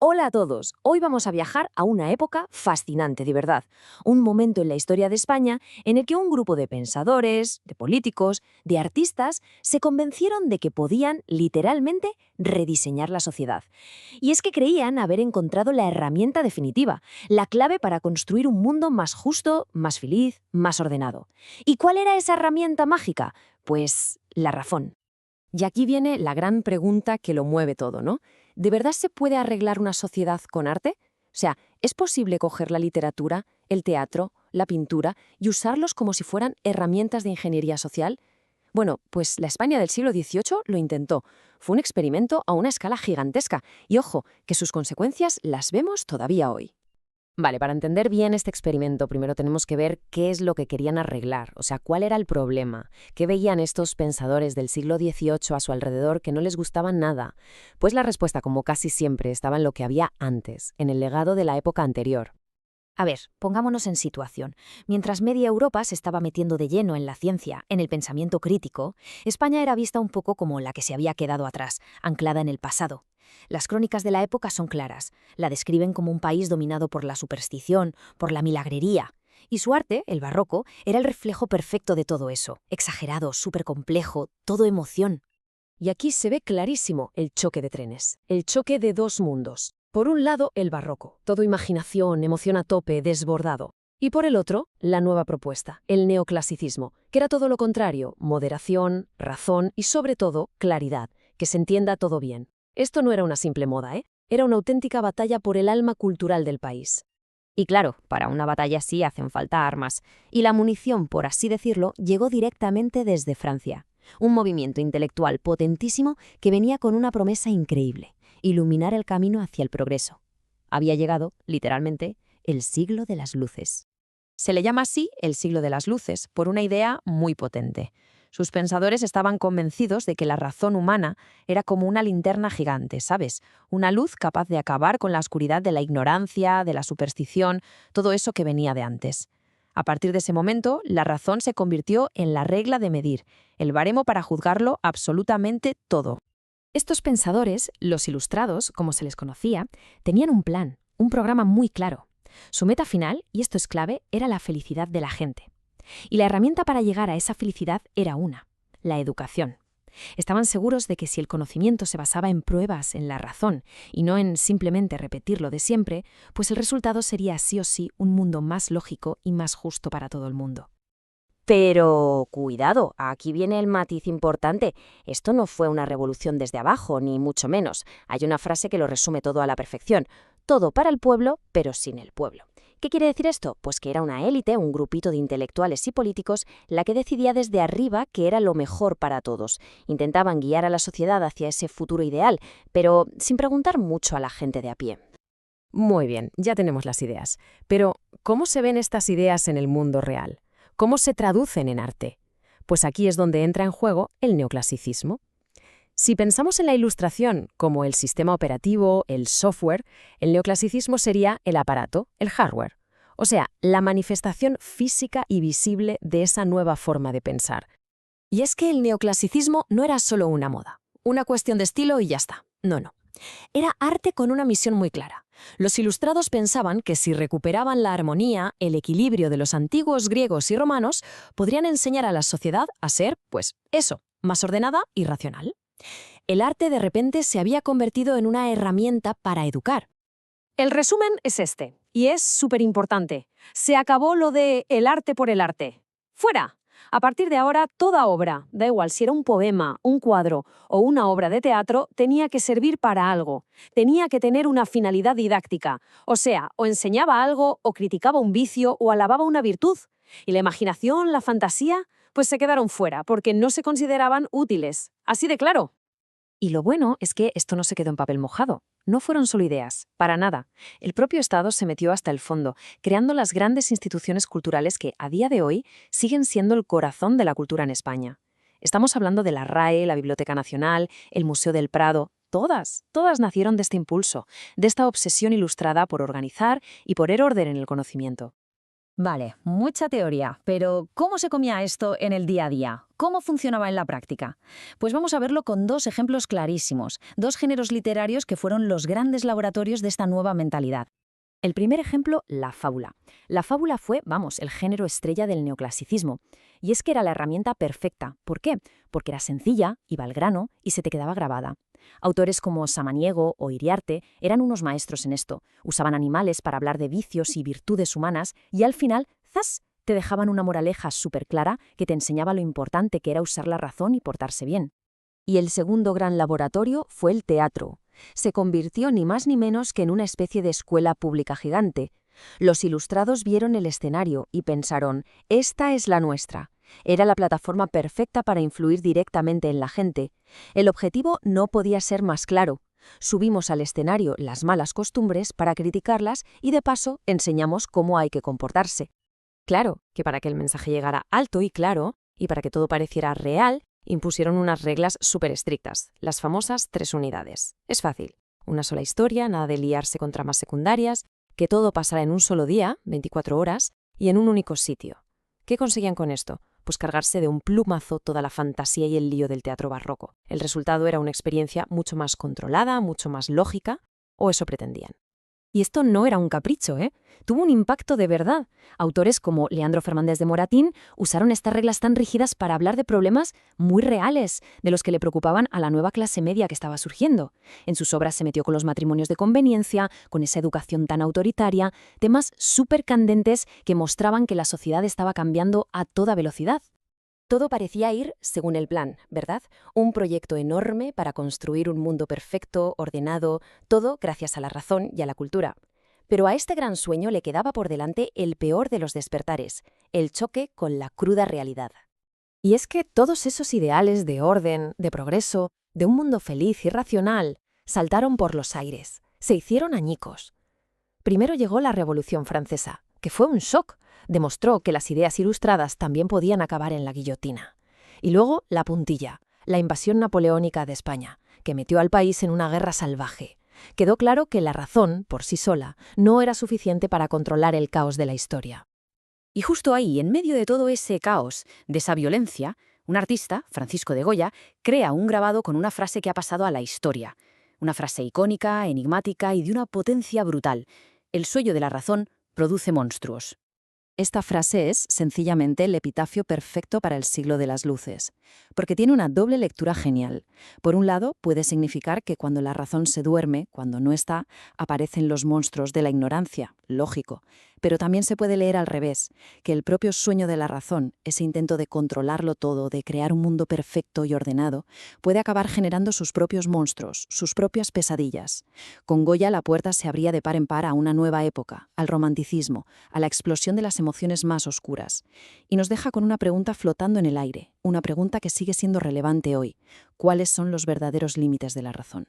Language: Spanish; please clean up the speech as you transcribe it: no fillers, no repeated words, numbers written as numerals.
Hola a todos, hoy vamos a viajar a una época fascinante, de verdad. Un momento en la historia de España en el que un grupo de pensadores, de políticos, de artistas se convencieron de que podían, literalmente, rediseñar la sociedad. Y es que creían haber encontrado la herramienta definitiva, la clave para construir un mundo más justo, más feliz, más ordenado. ¿Y cuál era esa herramienta mágica? Pues la razón. Y aquí viene la gran pregunta que lo mueve todo, ¿no? ¿De verdad se puede arreglar una sociedad con arte? O sea, ¿es posible coger la literatura, el teatro, la pintura y usarlos como si fueran herramientas de ingeniería social? Bueno, pues la España del siglo XVIII lo intentó. Fue un experimento a una escala gigantesca y ojo, que sus consecuencias las vemos todavía hoy. Vale, para entender bien este experimento, primero tenemos que ver qué es lo que querían arreglar, o sea, cuál era el problema, qué veían estos pensadores del siglo XVIII a su alrededor que no les gustaba nada. Pues la respuesta, como casi siempre, estaba en lo que había antes, en el legado de la época anterior. A ver, pongámonos en situación. Mientras media Europa se estaba metiendo de lleno en la ciencia, en el pensamiento crítico, España era vista un poco como la que se había quedado atrás, anclada en el pasado. Las crónicas de la época son claras. La describen como un país dominado por la superstición, por la milagrería. Y su arte, el barroco, era el reflejo perfecto de todo eso. Exagerado, súper complejo, todo emoción. Y aquí se ve clarísimo el choque de trenes, el choque de dos mundos. Por un lado, el barroco, todo imaginación, emoción a tope, desbordado. Y por el otro, la nueva propuesta, el neoclasicismo, que era todo lo contrario, moderación, razón y sobre todo, claridad, que se entienda todo bien. Esto no era una simple moda, ¿eh? Era una auténtica batalla por el alma cultural del país. Y claro, para una batalla así hacen falta armas. Y la munición, por así decirlo, llegó directamente desde Francia. Un movimiento intelectual potentísimo que venía con una promesa increíble: iluminar el camino hacia el progreso. Había llegado, literalmente, el siglo de las luces. Se le llama así el siglo de las luces, por una idea muy potente. Sus pensadores estaban convencidos de que la razón humana era como una linterna gigante, ¿sabes? Una luz capaz de acabar con la oscuridad de la ignorancia, de la superstición, todo eso que venía de antes. A partir de ese momento, la razón se convirtió en la regla de medir, el baremo para juzgarlo absolutamente todo. Estos pensadores, los ilustrados, como se les conocía, tenían un plan, un programa muy claro. Su meta final, y esto es clave, era la felicidad de la gente. Y la herramienta para llegar a esa felicidad era una: la educación. Estaban seguros de que si el conocimiento se basaba en pruebas, en la razón, y no en simplemente repetir lo de siempre, pues el resultado sería sí o sí un mundo más lógico y más justo para todo el mundo. Pero cuidado, aquí viene el matiz importante. Esto no fue una revolución desde abajo, ni mucho menos. Hay una frase que lo resume todo a la perfección. Todo para el pueblo, pero sin el pueblo. ¿Qué quiere decir esto? Pues que era una élite, un grupito de intelectuales y políticos, la que decidía desde arriba que era lo mejor para todos. Intentaban guiar a la sociedad hacia ese futuro ideal, pero sin preguntar mucho a la gente de a pie. Muy bien, ya tenemos las ideas. Pero, ¿cómo se ven estas ideas en el mundo real? ¿Cómo se traducen en arte? Pues aquí es donde entra en juego el neoclasicismo. Si pensamos en la ilustración como el sistema operativo, el software, el neoclasicismo sería el aparato, el hardware. O sea, la manifestación física y visible de esa nueva forma de pensar. Y es que el neoclasicismo no era solo una moda, una cuestión de estilo y ya está. No, no. Era arte con una misión muy clara. Los ilustrados pensaban que si recuperaban la armonía, el equilibrio de los antiguos griegos y romanos, podrían enseñar a la sociedad a ser, pues, eso, más ordenada y racional. El arte de repente se había convertido en una herramienta para educar. El resumen es este, y es súper importante. Se acabó lo de el arte por el arte. ¡Fuera! A partir de ahora, toda obra, da igual si era un poema, un cuadro o una obra de teatro, tenía que servir para algo. Tenía que tener una finalidad didáctica. O sea, o enseñaba algo, o criticaba un vicio, o alababa una virtud. Y la imaginación, la fantasía, pues se quedaron fuera, porque no se consideraban útiles. Así de claro. Y lo bueno es que esto no se quedó en papel mojado. No fueron solo ideas, para nada. El propio Estado se metió hasta el fondo, creando las grandes instituciones culturales que, a día de hoy, siguen siendo el corazón de la cultura en España. Estamos hablando de la RAE, la Biblioteca Nacional, el Museo del Prado. Todas nacieron de este impulso, de esta obsesión ilustrada por organizar y poner orden en el conocimiento. Vale, mucha teoría, pero ¿cómo se comía esto en el día a día? ¿Cómo funcionaba en la práctica? Pues vamos a verlo con dos ejemplos clarísimos, dos géneros literarios que fueron los grandes laboratorios de esta nueva mentalidad. El primer ejemplo, la fábula. La fábula fue, vamos, el género estrella del neoclasicismo. Y es que era la herramienta perfecta. ¿Por qué? Porque era sencilla, iba al grano y se te quedaba grabada. Autores como Samaniego o Iriarte eran unos maestros en esto. Usaban animales para hablar de vicios y virtudes humanas y al final, ¡zas!, te dejaban una moraleja súper clara que te enseñaba lo importante que era usar la razón y portarse bien. Y el segundo gran laboratorio fue el teatro. Se convirtió ni más ni menos que en una especie de escuela pública gigante. Los ilustrados vieron el escenario y pensaron, esta es la nuestra. Era la plataforma perfecta para influir directamente en la gente. El objetivo no podía ser más claro. Subimos al escenario las malas costumbres para criticarlas y de paso enseñamos cómo hay que comportarse. Claro, que para que el mensaje llegara alto y claro, y para que todo pareciera real, impusieron unas reglas súper estrictas, las famosas 3 unidades. Es fácil. Una sola historia, nada de liarse con tramas secundarias, que todo pasara en un solo día, 24 horas, y en un único sitio. ¿Qué conseguían con esto? Pues cargarse de un plumazo toda la fantasía y el lío del teatro barroco. El resultado era una experiencia mucho más controlada, mucho más lógica, o eso pretendían. Y esto no era un capricho, ¿eh? Tuvo un impacto de verdad. Autores como Leandro Fernández de Moratín usaron estas reglas tan rígidas para hablar de problemas muy reales, de los que le preocupaban a la nueva clase media que estaba surgiendo. En sus obras se metió con los matrimonios de conveniencia, con esa educación tan autoritaria, temas súper candentes que mostraban que la sociedad estaba cambiando a toda velocidad. Todo parecía ir según el plan, ¿verdad? Un proyecto enorme para construir un mundo perfecto, ordenado, todo gracias a la razón y a la cultura. Pero a este gran sueño le quedaba por delante el peor de los despertares, el choque con la cruda realidad. Y es que todos esos ideales de orden, de progreso, de un mundo feliz y racional, saltaron por los aires, se hicieron añicos. Primero llegó la Revolución Francesa, que fue un shock. Demostró que las ideas ilustradas también podían acabar en la guillotina. Y luego la puntilla, la invasión napoleónica de España, que metió al país en una guerra salvaje. Quedó claro que la razón, por sí sola, no era suficiente para controlar el caos de la historia. Y justo ahí, en medio de todo ese caos, de esa violencia, un artista, Francisco de Goya, crea un grabado con una frase que ha pasado a la historia. Una frase icónica, enigmática y de una potencia brutal. El sueño de la razón produce monstruos. Esta frase es, sencillamente, el epitafio perfecto para el siglo de las luces, porque tiene una doble lectura genial. Por un lado, puede significar que cuando la razón se duerme, cuando no está, aparecen los monstruos de la ignorancia, lógico. Pero también se puede leer al revés, que el propio sueño de la razón, ese intento de controlarlo todo, de crear un mundo perfecto y ordenado, puede acabar generando sus propios monstruos, sus propias pesadillas. Con Goya la puerta se abría de par en par a una nueva época, al romanticismo, a la explosión de las emociones más oscuras. Y nos deja con una pregunta flotando en el aire, una pregunta que sigue siendo relevante hoy. ¿Cuáles son los verdaderos límites de la razón?